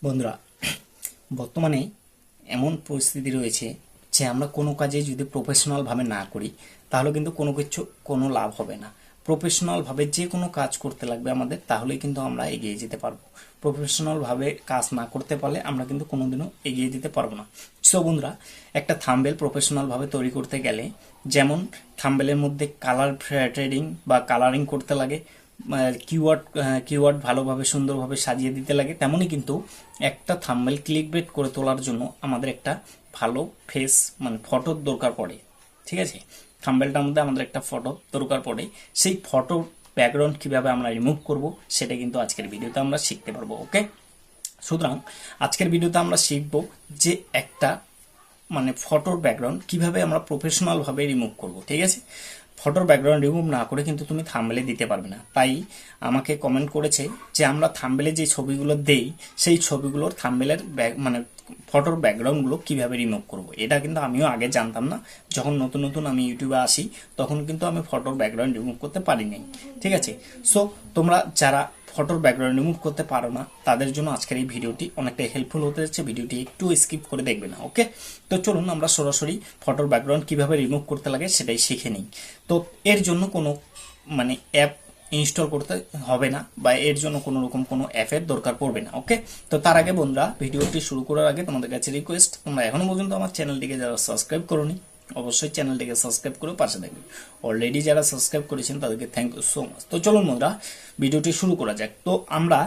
বন্ধুরা, বর্তমানে এমন পরিস্থিতি রয়েছে যে আমরা কোনো কাজে যদি প্রফেশনালভাবে না করি তাহলে কিন্তু কোনো লাভ হবে না। প্রফেশনালভাবে যে কোনো কাজ করতে লাগবে আমাদের, তাহলেই কিন্তু আমরা এগিয়ে যেতে পারবো। প্রফেশনালভাবে কাজ না করতে পারলে আমরা কিন্তু কোনোদিনও এগিয়ে যেতে পারবো না। সো বন্ধুরা, একটা থাম্বনেল প্রফেশনালভাবে তৈরি করতে গেলে যেমন থাম্বনেলের মধ্যে কালার ট্রেডিং বা কালারিং করতে লাগে, কিওয়ার্ড ভালোভাবে সুন্দরভাবে সাজিয়ে দিতে লাগে, তেমনই কিন্তু একটা থাম্বনেল ক্লিকবেট করে তোলার জন্য আমাদের একটা ভালো ফেস ফটোর দরকার পড়ে। ঠিক আছে, থাম্বনেলটার মধ্যে আমাদের একটা ফটো দরকার পড়ে। সেই ফটো ব্যাকগ্রাউন্ড কিভাবে আমরা রিমুভ করব সেটা কিন্তু আজকের ভিডিওতে আমরা শিখতে পারবো। ওকে, সুতরাং আজকের ভিডিওতে আমরা শিখব যে একটা ফটোর ব্যাকগ্রাউন্ড কিভাবে আমরা প্রফেশনাল ভাবে রিমুভ করব। ঠিক আছে, ফটোর ব্যাকগ্রাউন্ড রিমুভ না করে কিন্তু তুমি থাম্বনেলে দিতে পারবে না। তাই আমাকে কমেন্ট করেছে যে আমরা থাম্বনেলে যে ছবিগুলো দেই সেই ছবিগুলোর থাম্বনেলের ফটোর ব্যাকগ্রাউন্ডগুলো কিভাবে রিমুভ করব। এটা কিন্তু আমিও আগে জানতাম না। যখন নতুন নতুন আমি ইউটিউবে আসি তখন কিন্তু আমি ফটোর ব্যাকগ্রাউন্ড রিমুভ করতে পারিনি। ঠিক আছে, সো তোমরা যারা ফটোর ব্যাকগ্রাউন্ড রিমুভ করতে পারো না তাদের জন্য আজকের এই ভিডিওটি অনেকটা হেল্পফুল হতে যাচ্ছে। ভিডিওটি একটু স্কিপ করে দেখবে না। ওকে, তো চলুন আমরা সরাসরি ফটোর ব্যাকগ্রাউন্ড কিভাবে রিমুভ করতে লাগে সেটাই শিখে নিই। তো এর জন্য কোনো অ্যাপ ইনস্টল করতে হবে না বা এর জন্য কোনো রকম কোনো অ্যাপের দরকার পড়বে না। ওকে, তো তার আগে বন্ধুরা, ভিডিওটি শুরু করার আগে তোমাদের কাছে রিকোয়েস্ট, তোমরা এখনো পর্যন্ত আমার চ্যানেলটিকে যারা সাবস্ক্রাইব করোনি অবশ্যই চ্যানেলটিকে সাবস্ক্রাইব করে পাশে থাকবে। অলরেডি যারা সাবস্ক্রাইব করেছেন তাদেরকে থ্যাংক ইউ সো মাচ। তো চলুন বন্ধুরা, ভিডিওটি শুরু করা যাক। তো আমরা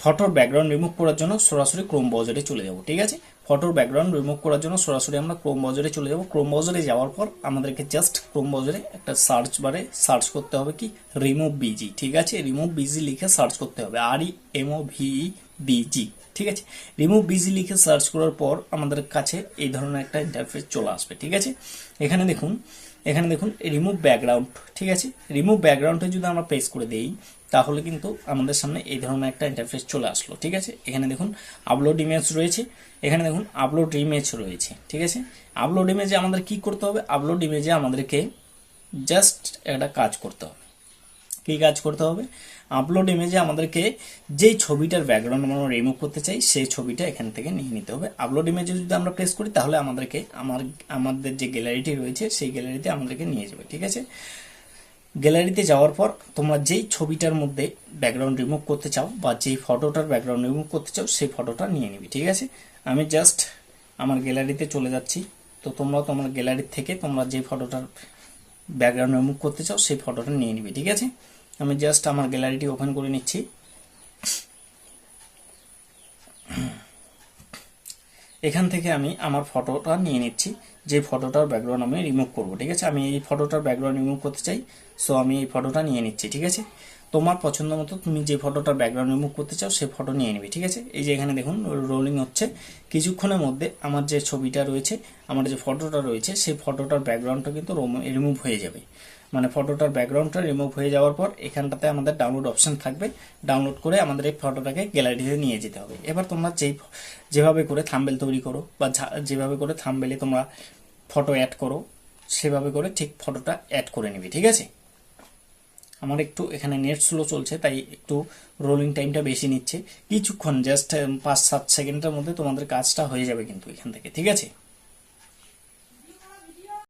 ফটোর ব্যাকগ্রাউন্ড রিমুভ করার জন্য সরাসরি ক্রোম ব্রাউজারে চলে যাব। ঠিক আছে, ফটোর ব্যাকগ্রাউন্ড রিমুভ করার জন্য সরাসরি আমরা ক্রোম ব্রাউজারে চলে যাব। ক্রোম ব্রাউজারে যাওয়ার পর আমাদেরকে জাস্ট ক্রোম ব্রাউজারে একটা সার্চ বারে সার্চ করতে হবে কি, রিমুভ বিজি। ঠিক আছে, রিমুভ বিজি লিখে সার্চ করতে হবে, REMOVEBG। ঠিক আছে, রিমুভ বিজি লিখে সার্চ করার পর আমাদের কাছে এই ধরনের একটা ইন্টারফেস চলে আসবে। ঠিক আছে, এখানে দেখুন রিমুভ ব্যাকগ্রাউন্ড। ঠিক আছে, রিমুভ ব্যাকগ্রাউন্ডে যদি আমরা প্রেস করে দেই তাহলে কিন্তু আমাদের সামনে এই ধরনের একটা ইন্টারফেস চলে আসলো। ঠিক আছে, এখানে দেখুন আপলোড ইমেজ রয়েছে, এখানে দেখুন আপলোড ইমেজ রয়েছে। ঠিক আছে, আপলোড ইমেজে আমাদের কি করতে হবে, আপলোড ইমেজে আমাদেরকে জাস্ট একটা কাজ করতে হবে। কি কাজ করতে হবে, আপলোড ইমেজে আমাদেরকে যেই ছবিটার ব্যাকগ্রাউন্ড আমরা রিমুভ করতে চাই সেই ছবিটা এখান থেকে নিয়ে নিতে হবে। আপলোড ইমেজে যদি আমরা প্রেস করি তাহলে আমাদেরকে আমাদের যে গ্যালারিটি রয়েছে সেই গ্যালারিতে আমাদেরকে নিয়ে যাবে। ঠিক আছে, গ্যালারিতে যাওয়ার পর তোমরা যেই ছবিটার মধ্যে ব্যাকগ্রাউন্ড রিমুভ করতে চাও বা যেই ফটোটার ব্যাকগ্রাউন্ড রিমুভ করতে চাও সেই ফটোটা নিয়ে নিবি। ঠিক আছে, আমি জাস্ট আমার গ্যালারিতে চলে যাচ্ছি। তো তোমরা তোমার গ্যালারি থেকে তোমরা যে ফটোটার ব্যাকগ্রাউন্ড রিমুভ করতে চাও সেই ফটোটা নিয়ে নিবি। ঠিক আছে, আমি জাস্ট আমার গ্যালারিটি ওপেন করে নিচ্ছি। এখান থেকে আমি আমার ফটোটা নিয়ে নিচ্ছি, যে ফটোটার ব্যাকগ্রাউন্ড আমি রিমুভ করব। ঠিক আছে, আমি এই ফটোটার ব্যাকগ্রাউন্ড রিমুভ করতে চাই, সো আমি এই ফটোটা নিয়ে নিচ্ছি। ঠিক আছে, তোমার পছন্দ মতো তুমি যে ফটোটার ব্যাকগ্রাউন্ড রিমুভ করতে চাও সেই ফটো নিয়ে নিবি। ঠিক আছে, এই যে এখানে দেখুন রোলিং হচ্ছে, কিছুক্ষণের মধ্যে আমার যে ছবিটা রয়েছে, আমার যে ফটোটা রয়েছে সেই ফটোটার ব্যাকগ্রাউন্ডটা কিন্তু রিমুভ হয়ে যাবে। ফটোটার ব্যাকগ্রাউন্ডটা রিমুভ হয়ে যাওয়ার পর এখানটাতে আমাদের ডাউনলোড অপশন থাকবে, ডাউনলোড করে আমাদের এই ফটোটাকে গ্যালারিতে নিয়ে যেতে হবে। এবার তোমরা যেভাবে করে থাম্বনেল তৈরি করো বা যেভাবে করে থাম্বনেলে তোমরা ফটো অ্যাড করো সেভাবে করে ঠিক ফটোটা অ্যাড করে নিবি। ঠিক আছে, আমার একটু এখানে নেট স্লো চলছে তাই একটু রোলিং টাইমটা বেশি নিচ্ছে, কিছুক্ষণ জাস্ট 5-7 সেকেন্ডের মধ্যে তোমাদের কাজটা হয়ে যাবে কিন্তু এখান থেকে। ঠিক আছে,